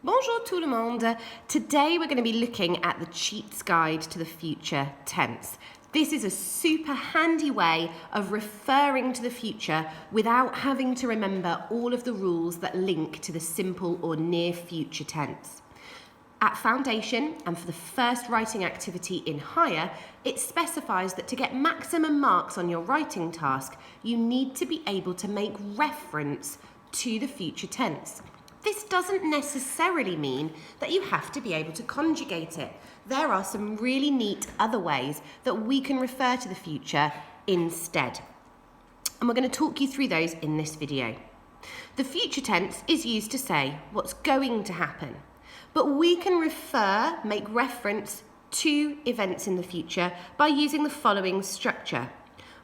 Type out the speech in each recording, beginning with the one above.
Bonjour tout le monde. Today we're going to be looking at the cheats guide to the future tense. This is a super handy way of referring to the future without having to remember all of the rules that link to the simple or near future tense. At Foundation, and for the first writing activity in Higher, it specifies that to get maximum marks on your writing task, you need to be able to make reference to the future tense. This doesn't necessarily mean that you have to be able to conjugate it. There are some really neat other ways that we can refer to the future instead. And we're going to talk you through those in this video. The future tense is used to say what's going to happen, but we can make reference to events in the future by using the following structure.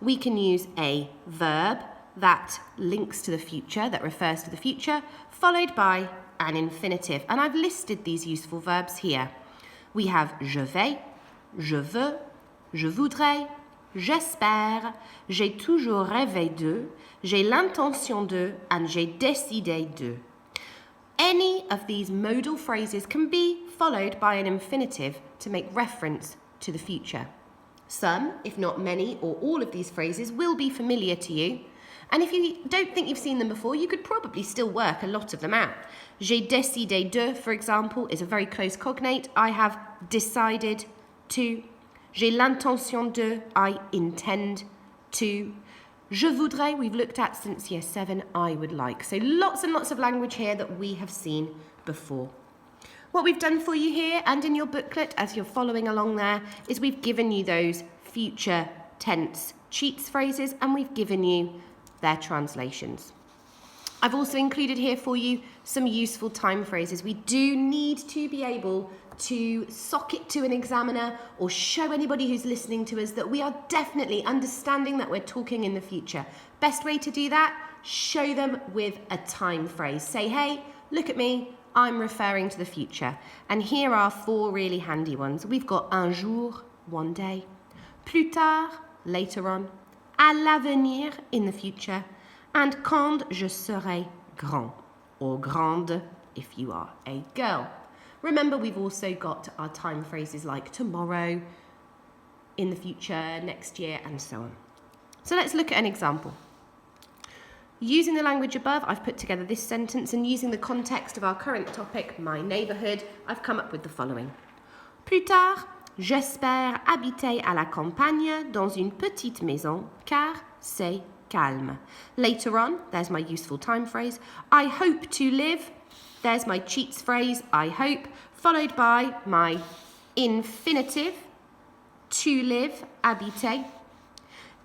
We can use a verb that links to the future, that refers to the future, followed by an infinitive. And I've listed these useful verbs here. We have je vais, je veux, je voudrais, j'espère, j'ai toujours rêvé de, j'ai l'intention de, and j'ai décidé de. Any of these modal phrases can be followed by an infinitive to make reference to the future. Some, if not many, or all of these phrases will be familiar to you. And if you don't think you've seen them before, you could probably still work a lot of them out. J'ai décidé de, for example, is a very close cognate. I have decided to. J'ai l'intention de, I intend to. Je voudrais, we've looked at since year 7, I would like. So lots and lots of language here that we have seen before. What we've done for you here and in your booklet as you're following along there is we've given you those future tense cheats phrases and we've given you their translations. I've also included here for you some useful time phrases. We do need to be able to sock it to an examiner or show anybody who's listening to us that we are definitely understanding that we're talking in the future. Best way to do that, show them with a time phrase. Say, hey, look at me, I'm referring to the future. And here are 4 really handy ones. We've got un jour, one day, plus tard, later on, à l'avenir, in the future, and quand je serai grand, or grande if you are a girl. Remember, we've also got our time phrases like tomorrow, in the future, next year, and so on. So let's look at an example. Using the language above, I've put together this sentence, and using the context of our current topic, my neighbourhood, I've come up with the following. Plus tard, j'espère habiter à la campagne dans une petite maison, car c'est calme. Later on, there's my useful time phrase. I hope to live. There's my cheats phrase, I hope, followed by my infinitive, to live, habiter,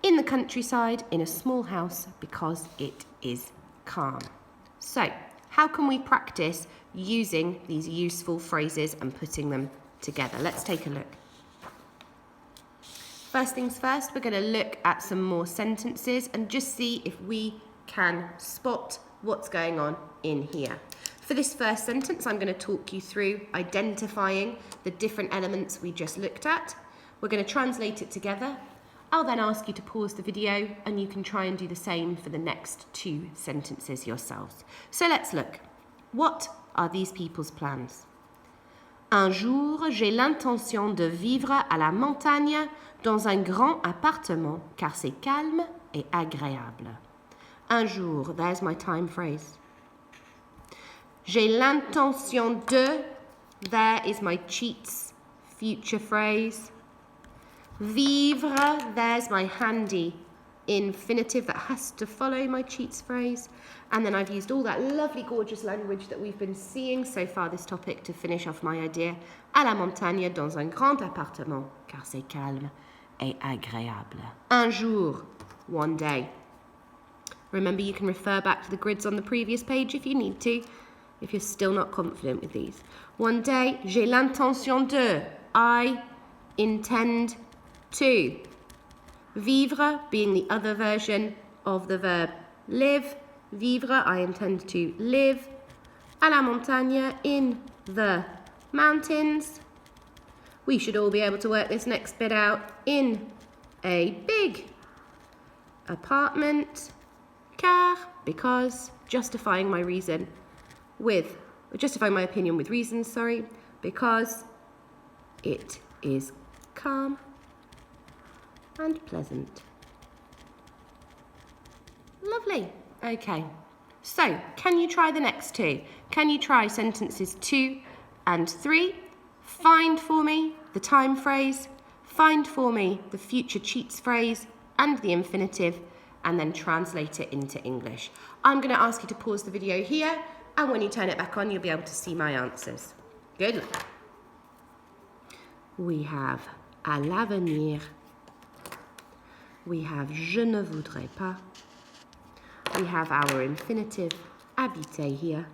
in the countryside, in a small house, because it is calm. So, how can we practice using these useful phrases and putting them together? Let's take a look. First things first, we're going to look at some more sentences and just see if we can spot what's going on in here. For this first sentence, I'm going to talk you through identifying the different elements we just looked at. We're going to translate it together. I'll then ask you to pause the video and you can try and do the same for the next 2 sentences yourselves. So let's look. What are these people's plans? Un jour, j'ai l'intention de vivre à la montagne dans un grand appartement car c'est calme et agréable. Un jour, there's my time phrase. J'ai l'intention de, there is my cheats future phrase. Vivre, there's my handy infinitive that has to follow my cheats phrase. And then I've used all that lovely, gorgeous language that we've been seeing so far this topic to finish off my idea. À la montagne dans un grand appartement, car c'est calme et agréable. Un jour, one day. Remember, you can refer back to the grids on the previous page if you need to, if you're still not confident with these. One day, j'ai l'intention de, I intend to. Vivre being the other version of the verb live. Vivre, I intend to live. À la montagne, in the mountains. We should all be able to work this next bit out. In a big apartment. Car, because, justifying my reason with justify my opinion with reasons, sorry, because it is calm and pleasant. Lovely. Okay. So, can you try the next two? Can you try sentences 2 and 3? Find for me the time phrase, find for me the future cheats phrase and the infinitive, and then translate it into English. I'm going to ask you to pause the video here, and when you turn it back on, you'll be able to see my answers. Good luck. We have à l'avenir. We have je ne voudrais pas. We have our infinitive habiter here.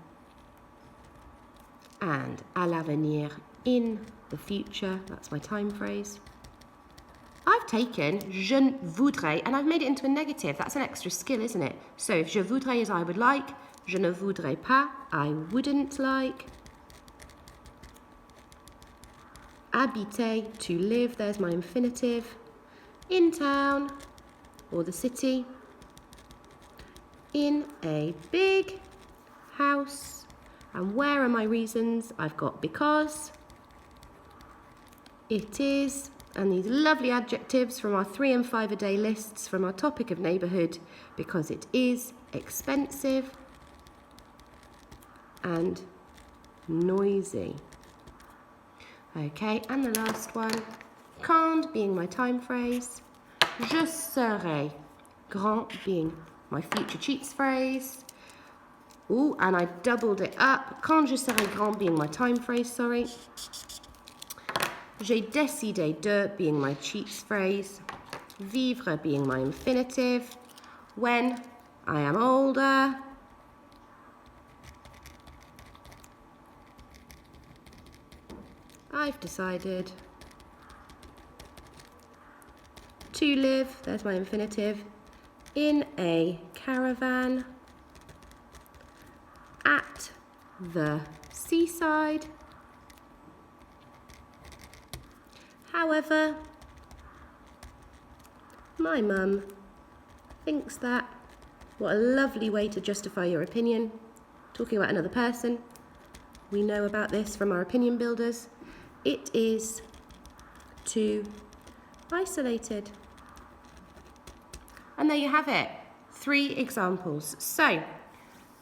And à l'avenir, in the future, that's my time phrase. I've taken je ne voudrais and I've made it into a negative. That's an extra skill, isn't it? So if je voudrais is I would like, je ne voudrais pas, I wouldn't like. Habiter, to live, there's my infinitive. In town, or the city. In a big house. And where are my reasons? I've got because, it is, and these lovely adjectives from our 3 and 5 a day lists from our topic of neighbourhood, because it is expensive and noisy. Okay, and the last one, quand being my time phrase, je serai grand being my future cheats phrase. Ooh, and I doubled it up. Quand je serai grand being my time phrase, sorry. J'ai décidé de being my cheats phrase. Vivre being my infinitive. When I am older. I've decided to live, there's my infinitive, in a caravan at the seaside. However, my mum thinks that, what a lovely way to justify your opinion, talking about another person. We know about this from our opinion builders. It is too isolated. And there you have it, 3 examples. So,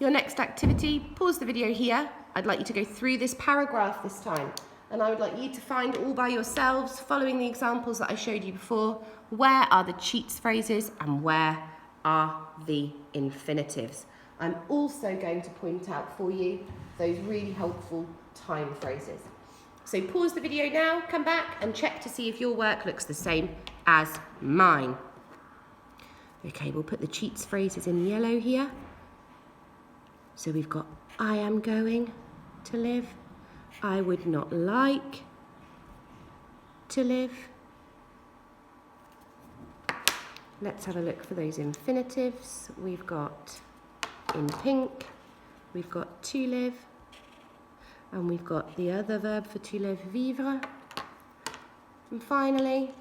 your next activity, pause the video here. I'd like you to go through this paragraph this time. And I would like you to find all by yourselves, following the examples that I showed you before, where are the cheats phrases and where are the infinitives. I'm also going to point out for you those really helpful time phrases. So pause the video now, come back and check to see if your work looks the same as mine. Okay, we'll put the cheats phrases in yellow here. So we've got I am going to live. I would not like to live. Let's have a look for those infinitives. We've got in pink, we've got to live, and we've got the other verb for to live, vivre. And finally,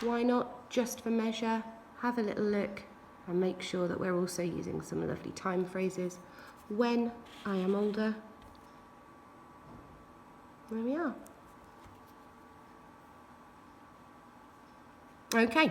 why not, just for measure, have a little look and make sure that we're also using some lovely time phrases. When I am older. There we are. Okay.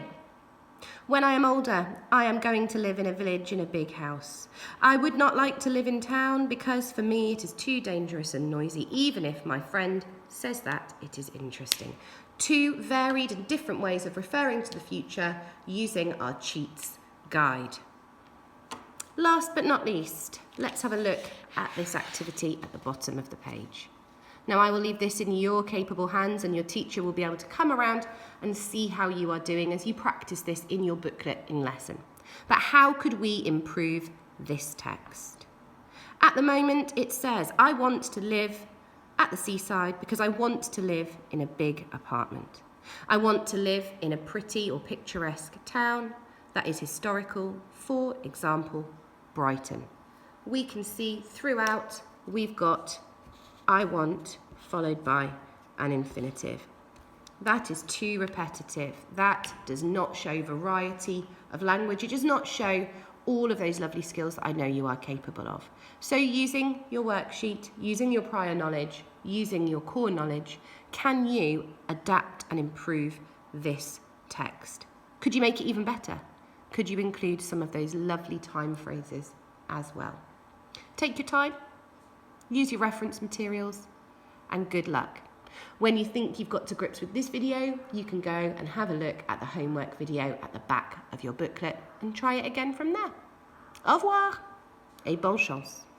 When I am older, I am going to live in a village in a big house. I would not like to live in town because for me it is too dangerous and noisy, even if my friend says that it is interesting. 2 varied and different ways of referring to the future using our cheats guide. Last but not least, let's have a look at this activity at the bottom of the page. Now I will leave this in your capable hands and your teacher will be able to come around and see how you are doing as you practice this in your booklet in lesson. But how could we improve this text? At the moment it says, I want to live at the seaside because I want to live in a big apartment. I want to live in a pretty or picturesque town that is historical, for example, Brighton. We can see throughout we've got I want followed by an infinitive. That is too repetitive. That does not show variety of language. It does not show all of those lovely skills that I know you are capable of. So using your worksheet, using your prior knowledge, using your core knowledge, can you adapt and improve this text? Could you make it even better? Could you include some of those lovely time phrases as well? Take your time, use your reference materials, and good luck. When you think you've got to grips with this video, you can go and have a look at the homework video at the back of your booklet and try it again from there. Au revoir et bonne chance.